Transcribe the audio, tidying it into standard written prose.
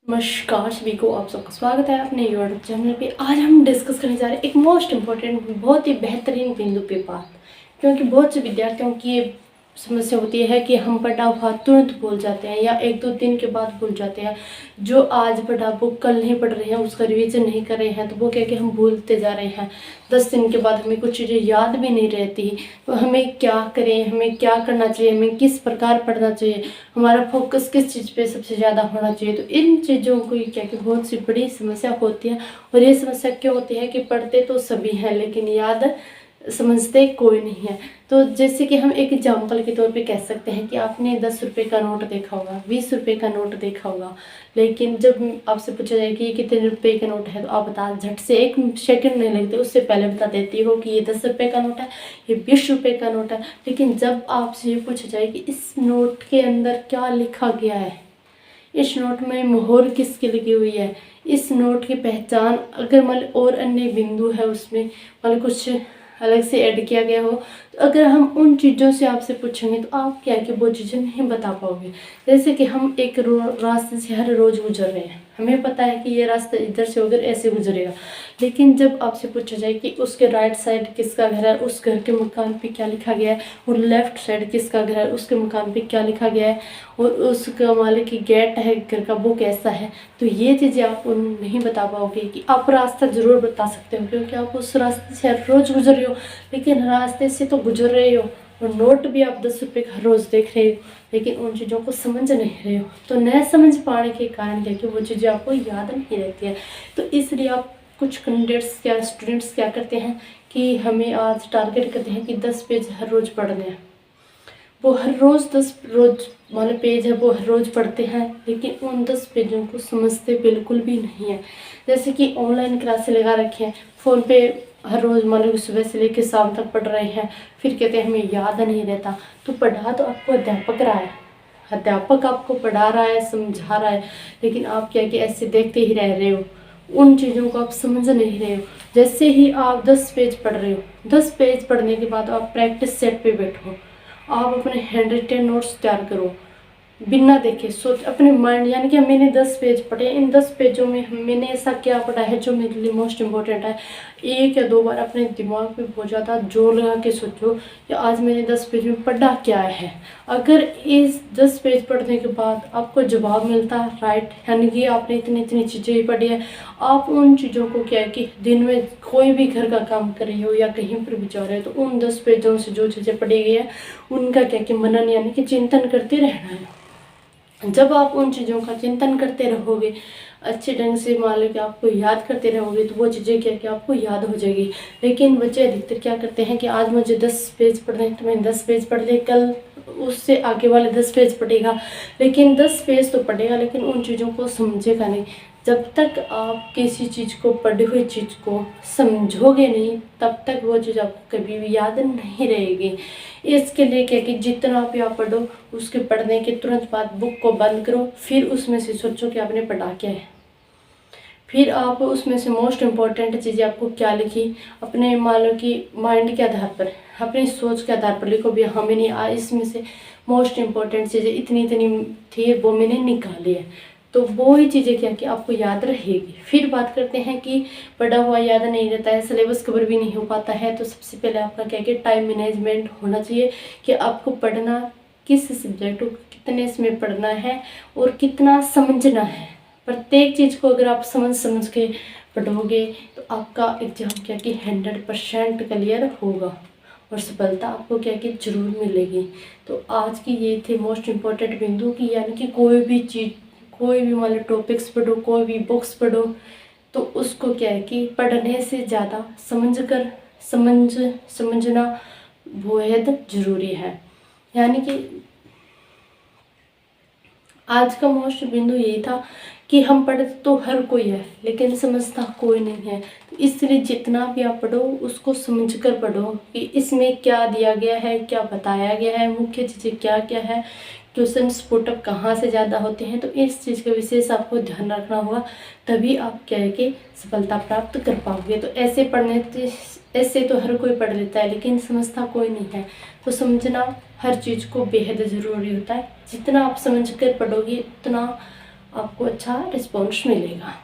नमस्कार सभी को, आप सबका स्वागत है अपने यूट्यूब चैनल पे। आज हम डिस्कस करने जा रहे हैं एक मोस्ट इम्पोर्टेंट, बहुत ही बेहतरीन बिंदु पे बात। क्योंकि बहुत से विद्यार्थियों की ये समस्या होती है कि हम पढ़ा हुआ तुरंत भूल जाते हैं या एक दो दिन के बाद भूल जाते हैं। जो आज पढ़ा वो कल नहीं पढ़ रहे हैं, उसका रिवीजन नहीं कर रहे हैं, तो वो क्या कि हम भूलते जा रहे हैं। 10 दिन के बाद हमें कुछ चीज़ें याद भी नहीं रहती। तो हमें क्या करें, हमें क्या करना चाहिए, हमें किस प्रकार पढ़ना चाहिए, हमारा फोकस किस चीज़ पे सबसे ज़्यादा होना चाहिए। तो इन चीज़ों को क्या कि बहुत सी बड़ी समस्या होती है। और ये समस्या क्यों होती है कि पढ़ते तो सभी हैं लेकिन याद समझते कोई नहीं है। तो जैसे कि हम एक एग्जाम्पल के तौर पे कह सकते हैं कि आपने 10 रुपये का नोट देखा होगा, 20 रुपये का नोट देखा होगा, लेकिन जब आपसे पूछा जाए कि ये कितने रुपए का नोट है तो आप बता झट से, एक सेकंड नहीं लगते उससे पहले बता देती हो कि ये 10 रुपये का नोट है, ये 20 रुपये का नोट है। लेकिन जब आपसे ये पूछा जाए कि इस नोट के अंदर क्या लिखा गया है, इस नोट में मोहर किसकी लगी हुई है, इस नोट की पहचान अगर मतलब और अन्य बिंदु है उसमें मतलब कुछ अलग से ऐड किया गया हो, तो अगर हम उन चीज़ों से आपसे पूछेंगे तो आप क्या कि वो चीज़ें नहीं बता पाओगे। जैसे कि हम एक रास्ते से हर रोज़ गुजर रहे हैं, हमें पता है कि ये रास्ता इधर से होकर ऐसे गुजरेगा, लेकिन जब आपसे पूछा जाए कि उसके राइट साइड किसका घर है, उस घर के मकान पे क्या लिखा गया है, और लेफ्ट साइड किसका घर है, उसके मकान पे क्या लिखा गया है, और उसका मालिक की गेट है घर का वो कैसा है, तो ये चीज़ें आप नहीं बता पाओगे। कि आप रास्ता ज़रूर बता सकते हो क्योंकि आप उस रास्ते से हर रोज़ गुजर रहे हो, लेकिन रास्ते से तो गुजर रहे हो और नोट भी आप 10 रुपये का हर रोज़ देख रहे हो, लेकिन उन चीज़ों को समझ नहीं रहे हो। तो न समझ पाने के कारण क्या कि वो चीज़ें आपको याद नहीं रहती है। तो इसलिए आप कुछ कैंडिडेट्स क्या स्टूडेंट्स क्या करते हैं कि हमें आज टारगेट करते हैं कि 10 पेज हर रोज़ पढ़ने हैं। वो हर रोज़ 10 रोज वाले पेज है वो हर रोज़ पढ़ते हैं, लेकिन उन 10 पेजों को समझते बिल्कुल भी नहीं है। जैसे कि ऑनलाइन क्लासें लगा रखे हैं फ़ोन पे, हर रोज़ मतलब सुबह से लेकर शाम तक पढ़ रहे हैं, फिर कहते हैं हमें याद नहीं रहता। तो पढ़ा तो आपको अध्यापक रहा है, अध्यापक आपको पढ़ा रहा है, समझा रहा है, लेकिन आप क्या कि ऐसे देखते ही रह रहे हो, उन चीज़ों को आप समझ नहीं रहे हो। जैसे ही आप 10 पेज पढ़ रहे हो, 10 पेज पढ़ने के बाद आप प्रैक्टिस सेट पे बैठो, आप अपने हैंड रिटन नोट्स तैयार करो बिना देखे, सोच अपने माइंड, यानी कि मैंने 10 पेज पढ़े, इन 10 पेजों में मैंने ऐसा क्या पढ़ा है जो मेरे लिए मोस्ट इम्पोर्टेंट है। एक या दो बार अपने दिमाग पे बहुत ज़्यादा जोर लगा के सोचो कि आज मैंने 10 पेज में पढ़ा क्या है। अगर इस 10 पेज पढ़ने के बाद आपको जवाब मिलता है राइट, यानी कि आपने इतनी इतनी चीज़ें ही पढ़ी है, आप उन चीज़ों को क्या है कि दिन में कोई भी घर का काम कर रही हो या कहीं पर भी जा रहे हो, तो उन 10 पेजों से जो चीज़ें पढ़ी गई है उनका क्या कि मनन यानी कि चिंतन करते रहना है। जब आप उन चीज़ों का चिंतन करते रहोगे, अच्छे ढंग से मान लो कि आपको याद करते रहोगे, तो वो चीज़ें क्या कि आपको याद हो जाएगी। लेकिन बच्चे अधिकतर क्या करते हैं कि आज मुझे 10 पेज पढ़ने हैं तो मैं 10 पेज पढ़ ले, कल उससे आगे वाले 10 पेज पढ़ेगा, लेकिन 10 पेज तो पढ़ेगा लेकिन उन चीज़ों को समझेगा नहीं। जब तक आप किसी चीज़ को, पढ़ी हुई चीज़ को समझोगे नहीं, तब तक वो चीज़ आपको कभी भी याद नहीं रहेगी। इसके लिए क्या कि जितना भी आप पढ़ो, उसके पढ़ने के तुरंत बाद बुक को बंद करो, फिर उसमें से सोचो कि आपने पढ़ा क्या है, फिर आप उसमें से मोस्ट इम्पॉर्टेंट चीज़ें आपको क्या लिखी, अपने मान लो कि माइंड के आधार पर, अपनी सोच के आधार पर लिखो भी हाँ मैंने इसमें से मोस्ट इम्पॉर्टेंट चीज़ें इतनी इतनी थी वो मैंने निकाली है, तो वो ही चीज़ें क्या कि आपको याद रहेगी। फिर बात करते हैं कि पढ़ा हुआ याद नहीं रहता है, सिलेबस कवर भी नहीं हो पाता है, तो सबसे पहले आपका क्या कि टाइम मैनेजमेंट होना चाहिए कि आपको पढ़ना किस सब्जेक्ट को कितने समय पढ़ना है और कितना समझना है। प्रत्येक चीज़ को अगर आप समझ समझ के पढ़ोगे तो आपका एग्जाम क्या कि 100% क्लियर होगा और सफलता आपको क्या कि जरूर मिलेगी। तो आज की ये थे मोस्ट इम्पॉर्टेंट बिंदु की, यानी कि कोई भी चीज़, कोई भी मतलब टॉपिक्स पढ़ो, कोई भी बुक्स पढ़ो, तो उसको क्या है कि पढ़ने से ज़्यादा समझना बेहद ज़रूरी है। यानी कि आज का मोस्ट बिंदु यही था कि हम पढ़ते तो हर कोई है लेकिन समझता कोई नहीं है। तो इसलिए जितना भी आप पढ़ो उसको समझकर पढ़ो कि इसमें क्या दिया गया है, क्या बताया गया है, मुख्य चीज़ें क्या क्या है, क्वेश्चन पुटअप कहाँ से ज़्यादा होते हैं। तो इस चीज़ का विशेष आपको ध्यान रखना होगा, तभी आप क्या है कि सफलता प्राप्त कर पाओगे। तो ऐसे तो हर कोई पढ़ लेता है लेकिन समझता कोई नहीं है। तो समझना हर चीज़ को बेहद ज़रूरी होता है। जितना आप समझ कर पढ़ोगे उतना आपको अच्छा रिस्पॉन्स मिलेगा।